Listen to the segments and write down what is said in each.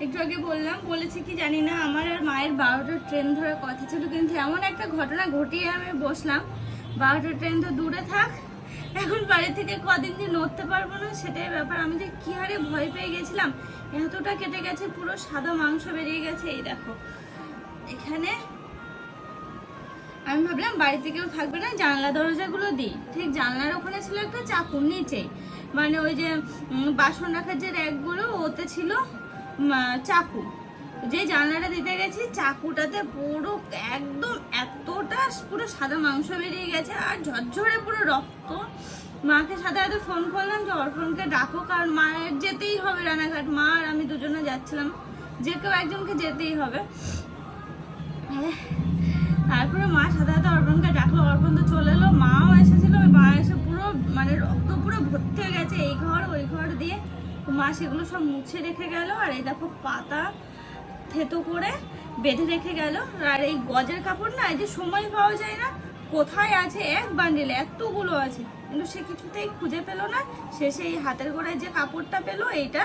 একটু আগে বলেছি কি জানি না, আমার আর মায়ের 12টার ট্রেন ধরার কথা ছিল, কিন্তু এমন একটা ঘটনা ঘটিয়ে আমি বসলাম। 12টার ট্রেন তো দূরে থাক, এখন বাড়ি থেকে কদিন যে নড়তে পারবো না সেটাই ব্যাপার। আমি যে কি হারে ভয় পেয়ে গেছিলাম, এতটা কেটে গেছে, পুরো সাদা মাংস বেরিয়ে গেছে। এই দেখো এখানে আমি ভাবলাম বাড়িতে কেউ থাকবে না, জানলা দরজাগুলো দিই। ঠিক জানলার ওখানে ছিল একটা চাকুর নিচে, মানে ওই যে বাসন রাখার যে র্যাকগুলো ওতে ছিল চাকু। যে জানলাটা দিতে গেছি চাকুটাতে পুরো একদম এতটা পুরো সাদা মাংস বেরিয়ে গেছে আর ঝরঝরে পুরো রক্ত। মাকে সাথে সাথে ফোন করলাম যে অর্পণকে ডাকো, কারণ মায়ের যেতেই হবে রানাঘাট। মা আর আমি দুজনে যাচ্ছিলাম, যে কেউ একজনকে যেতেই হবে। তারপরে মা সাথে সাথে অর্পণকে ডাকলো, অর্পণ তো চলে এলো, মাও এসেছিল। ওই মা এসে পুরো মানে রক্ত পুরো ভর্তি হয়ে গেছে এই ঘর ওই ঘর দিয়ে। মা সেগুলো সব মুছে রেখে গেল। আর এই দেখো পাতা থেতো করে বেঁধে রেখে গেল। আর এই গজের কাপড় না, এই যে সময় পাওয়া যায় না, কোথায় আছে এক বান্ডিলে এতগুলো আছে, কিন্তু সে কিছুতেই খুঁজে পেলো না। সে সেই হাতের গোড়ায় যে কাপড়টা পেলো, এইটা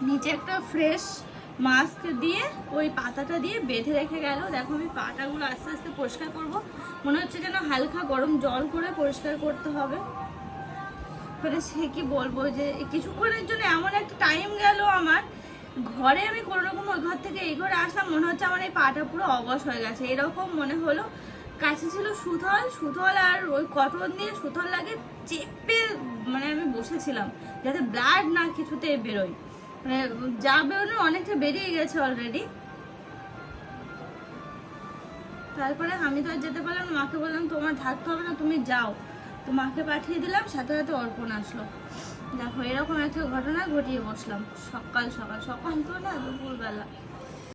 নিচে একটা ফ্রেশ মাস্ক দিয়ে ওই পাতাটা দিয়ে বেঁধে রেখে গেল। দেখো আমি পাতাগুলো আস্তে আস্তে পরিষ্কার করব, মনে হচ্ছে যেন হালকা গরম জল করে পরিষ্কার করতে হবে। মানে সে কি বলবো, যে কিছুক্ষণের জন্য এমন একটা টাইম গেল আমার ঘরে, আমি কোনো রকম ওই ঘর থেকে এই ঘরে আসলাম, মনে হচ্ছে আমার এই পাটা পুরো অবশ হয়ে গেছে, এরকম মনে হলো। কাছে ছিল সুথল আর ওই কটন দিয়ে সুথল লাগে চেপে মানে আমি বসেছিলাম যাতে ব্লাড না কিছুতে বেরোয়। মানে যা বেরোনো অনেকটা বেরিয়ে গেছে অলরেডি। তারপরে আমি তো আর যেতে পারলাম, মাকে বললাম তোমার থাকতে হবে না, তুমি যাও। তো মাকে পাঠিয়ে দিলাম, সাথে সাথে অর্পণ আসলো। দেখো এরকম একটা ঘটনা ঘটিয়ে বসলাম সকাল সকাল তো না, দুপুরবেলা।